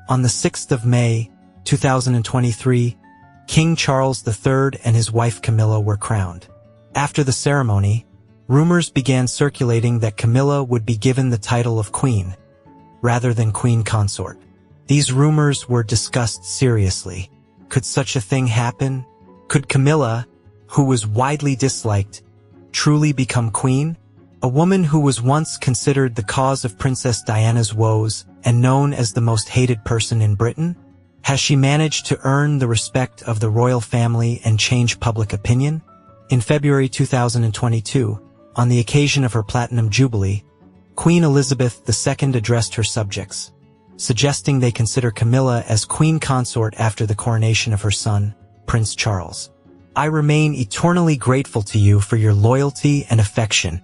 On the 6th of May, 2023, King Charles III and his wife Camilla were crowned. After the ceremony, rumors began circulating that Camilla would be given the title of Queen, rather than Queen Consort. These rumors were discussed seriously. Could such a thing happen? Could Camilla, who was widely disliked, truly become queen? A woman who was once considered the cause of Princess Diana's woes and known as the most hated person in Britain? Has she managed to earn the respect of the royal family and change public opinion? In February 2022, on the occasion of her Platinum Jubilee, Queen Elizabeth II addressed her subjects, suggesting they consider Camilla as Queen Consort after the coronation of her son, Prince Charles. I remain eternally grateful to you for your loyalty and affection,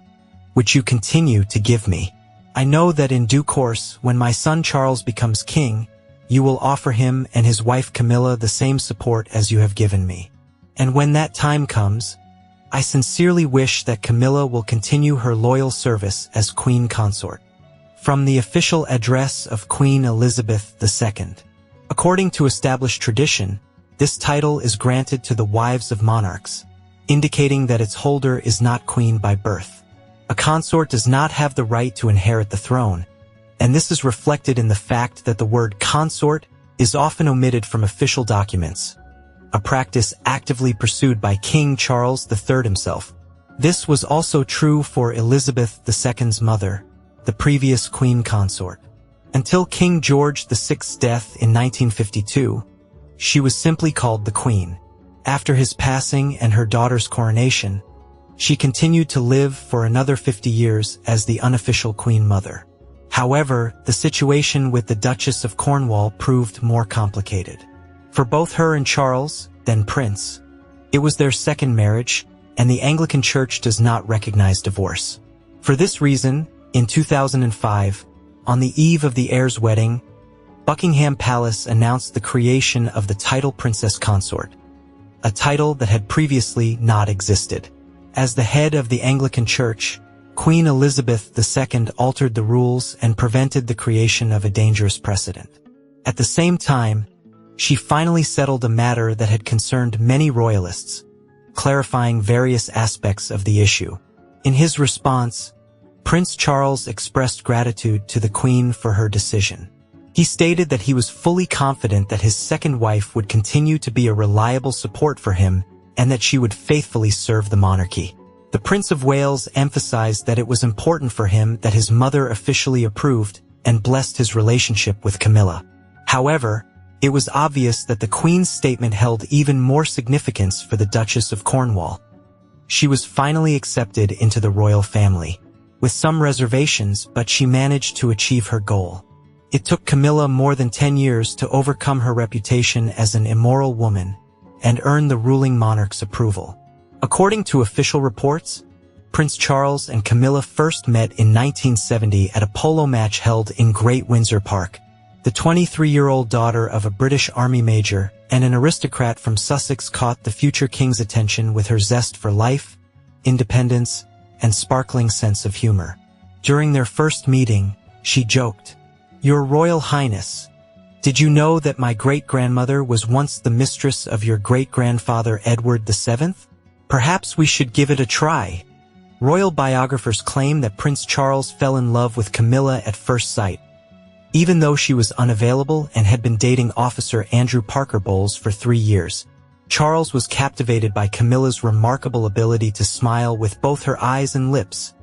which you continue to give me. I know that in due course, when my son Charles becomes king, you will offer him and his wife Camilla the same support as you have given me. And when that time comes, I sincerely wish that Camilla will continue her loyal service as Queen Consort. From the official address of Queen Elizabeth II. According to established tradition, this title is granted to the wives of monarchs, indicating that its holder is not queen by birth. A consort does not have the right to inherit the throne, and this is reflected in the fact that the word consort is often omitted from official documents, a practice actively pursued by King Charles III himself. This was also true for Elizabeth II's mother, the previous Queen Consort. Until King George VI's death in 1952, she was simply called the Queen. After his passing and her daughter's coronation, she continued to live for another 50 years as the unofficial Queen Mother. However, the situation with the Duchess of Cornwall proved more complicated. For both her and Charles, then Prince, it was their second marriage, and the Anglican Church does not recognize divorce. For this reason, in 2005, on the eve of the heir's wedding, Buckingham Palace announced the creation of the title Princess Consort, a title that had previously not existed. As the head of the Anglican Church, Queen Elizabeth II altered the rules and prevented the creation of a dangerous precedent. At the same time, she finally settled a matter that had concerned many royalists, clarifying various aspects of the issue. In his response, Prince Charles expressed gratitude to the Queen for her decision. He stated that he was fully confident that his second wife would continue to be a reliable support for him and that she would faithfully serve the monarchy. The Prince of Wales emphasized that it was important for him that his mother officially approved and blessed his relationship with Camilla. However, it was obvious that the Queen's statement held even more significance for the Duchess of Cornwall. She was finally accepted into the royal family, with some reservations, but she managed to achieve her goal. It took Camilla more than 10 years to overcome her reputation as an immoral woman and earn the ruling monarch's approval. According to official reports, Prince Charles and Camilla first met in 1970 at a polo match held in Great Windsor Park. The 23-year-old daughter of a British Army major and an aristocrat from Sussex caught the future king's attention with her zest for life, independence, and sparkling sense of humor. During their first meeting, she joked, "Your Royal Highness, did you know that my great-grandmother was once the mistress of your great-grandfather Edward VII? Perhaps we should give it a try." Royal biographers claim that Prince Charles fell in love with Camilla at first sight, even though she was unavailable and had been dating Officer Andrew Parker Bowles for 3 years. Charles was captivated by Camilla's remarkable ability to smile with both her eyes and lips.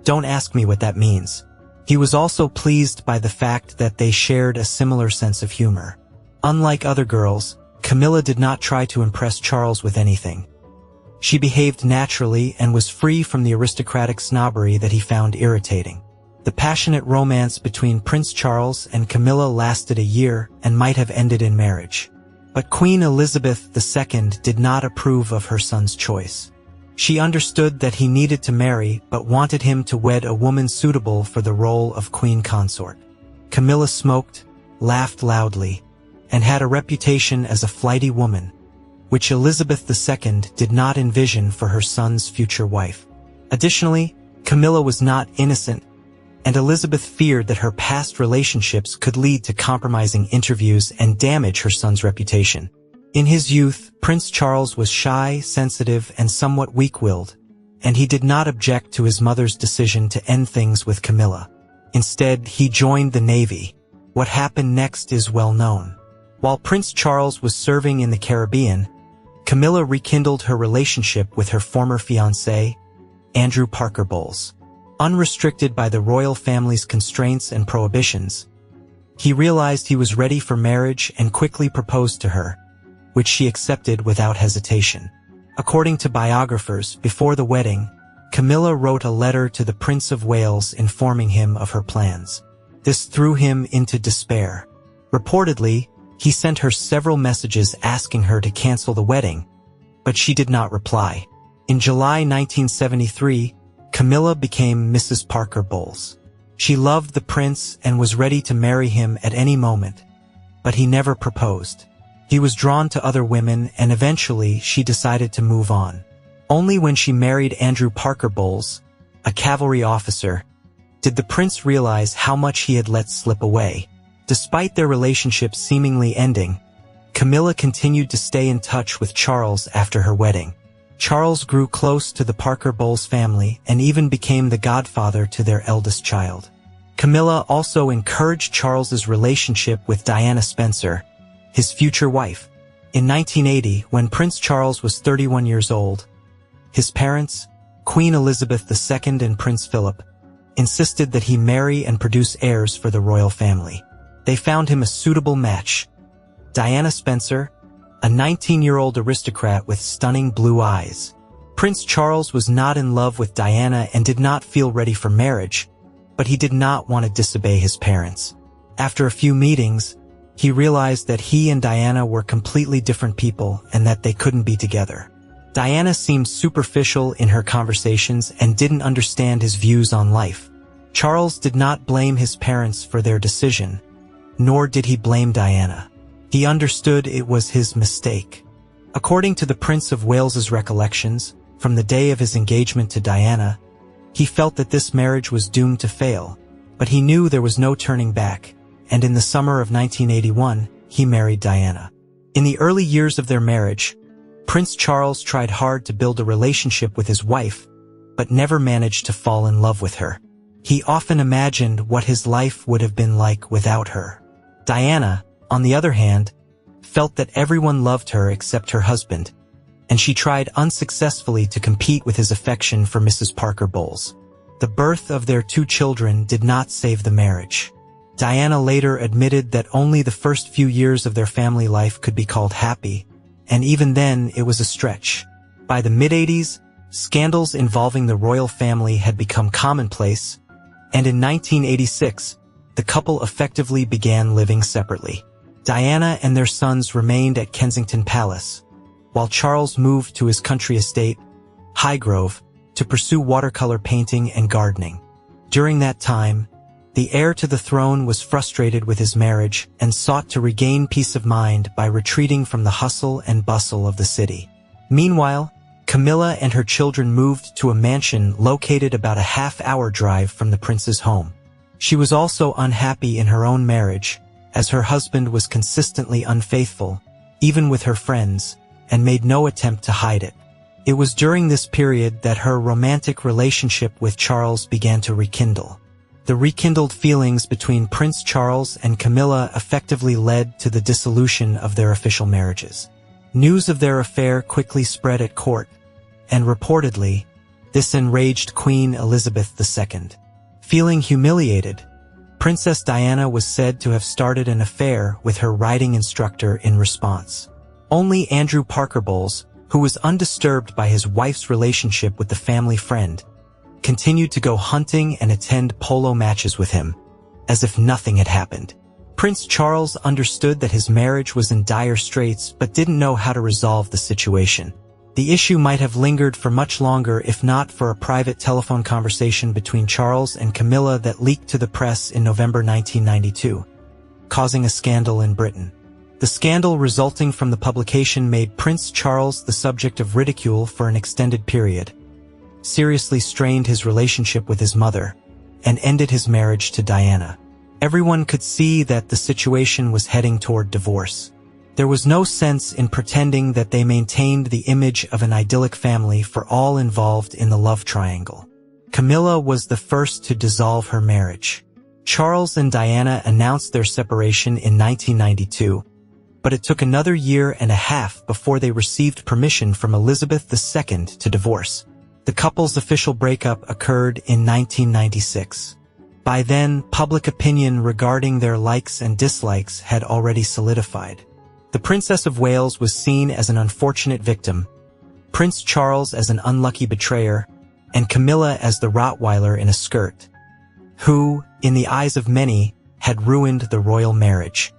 Don't ask me what that means. He was also pleased by the fact that they shared a similar sense of humor. Unlike other girls, Camilla did not try to impress Charles with anything. She behaved naturally and was free from the aristocratic snobbery that he found irritating. The passionate romance between Prince Charles and Camilla lasted a year and might have ended in marriage. But Queen Elizabeth II did not approve of her son's choice. She understood that he needed to marry but wanted him to wed a woman suitable for the role of Queen Consort. Camilla smoked, laughed loudly, and had a reputation as a flighty woman, which Elizabeth II did not envision for her son's future wife. Additionally, Camilla was not innocent, and Elizabeth feared that her past relationships could lead to compromising interviews and damage her son's reputation. In his youth, Prince Charles was shy, sensitive, and somewhat weak-willed, and he did not object to his mother's decision to end things with Camilla. Instead, he joined the Navy. What happened next is well known. While Prince Charles was serving in the Caribbean, Camilla rekindled her relationship with her former fiancé, Andrew Parker Bowles. Unrestricted by the royal family's constraints and prohibitions, he realized he was ready for marriage and quickly proposed to her, which she accepted without hesitation. According to biographers, before the wedding, Camilla wrote a letter to the Prince of Wales informing him of her plans. This threw him into despair. Reportedly, he sent her several messages asking her to cancel the wedding, but she did not reply. In July 1973, Camilla became Mrs. Parker Bowles. She loved the prince and was ready to marry him at any moment, but he never proposed. He was drawn to other women, and eventually she decided to move on. Only when she married Andrew Parker Bowles, a cavalry officer, did the prince realize how much he had let slip away. Despite their relationship seemingly ending, Camilla continued to stay in touch with Charles after her wedding. Charles grew close to the Parker Bowles family and even became the godfather to their eldest child. Camilla also encouraged Charles's relationship with Diana Spencer, his future wife. In 1980, when Prince Charles was 31 years old, his parents, Queen Elizabeth II and Prince Philip, insisted that he marry and produce heirs for the royal family. They found him a suitable match. Diana Spencer, a 19-year-old aristocrat with stunning blue eyes. Prince Charles was not in love with Diana and did not feel ready for marriage, but he did not want to disobey his parents. After a few meetings, he realized that he and Diana were completely different people and that they couldn't be together. Diana seemed superficial in her conversations and didn't understand his views on life. Charles did not blame his parents for their decision, nor did he blame Diana. He understood it was his mistake. According to the Prince of Wales's recollections, from the day of his engagement to Diana, he felt that this marriage was doomed to fail, but he knew there was no turning back, and in the summer of 1981, he married Diana. In the early years of their marriage, Prince Charles tried hard to build a relationship with his wife, but never managed to fall in love with her. He often imagined what his life would have been like without her. Diana, on the other hand, felt that everyone loved her except her husband, and she tried unsuccessfully to compete with his affection for Mrs. Parker Bowles. The birth of their 2 children did not save the marriage. Diana later admitted that only the first few years of their family life could be called happy, and even then it was a stretch. By the mid-80s, scandals involving the royal family had become commonplace, and in 1986, the couple effectively began living separately. Diana and their sons remained at Kensington Palace, while Charles moved to his country estate, Highgrove, to pursue watercolor painting and gardening. During that time, the heir to the throne was frustrated with his marriage and sought to regain peace of mind by retreating from the hustle and bustle of the city. Meanwhile, Camilla and her children moved to a mansion located about a half-hour drive from the prince's home. She was also unhappy in her own marriage, as her husband was consistently unfaithful, even with her friends, and made no attempt to hide it. It was during this period that her romantic relationship with Charles began to rekindle. The rekindled feelings between Prince Charles and Camilla effectively led to the dissolution of their official marriages. News of their affair quickly spread at court, and reportedly, this enraged Queen Elizabeth II. Feeling humiliated, Princess Diana was said to have started an affair with her riding instructor in response. Only Andrew Parker Bowles, who was undisturbed by his wife's relationship with the family friend, continued to go hunting and attend polo matches with him, as if nothing had happened. Prince Charles understood that his marriage was in dire straits but didn't know how to resolve the situation. The issue might have lingered for much longer if not for a private telephone conversation between Charles and Camilla that leaked to the press in November 1992, causing a scandal in Britain. The scandal resulting from the publication made Prince Charles the subject of ridicule for an extended period, seriously strained his relationship with his mother, and ended his marriage to Diana. Everyone could see that the situation was heading toward divorce. There was no sense in pretending that they maintained the image of an idyllic family for all involved in the love triangle. Camilla was the first to dissolve her marriage. Charles and Diana announced their separation in 1992, but it took another year and a half before they received permission from Elizabeth II to divorce. The couple's official breakup occurred in 1996. By then, public opinion regarding their likes and dislikes had already solidified. The Princess of Wales was seen as an unfortunate victim, Prince Charles as an unlucky betrayer, and Camilla as the Rottweiler in a skirt, who, in the eyes of many, had ruined the royal marriage.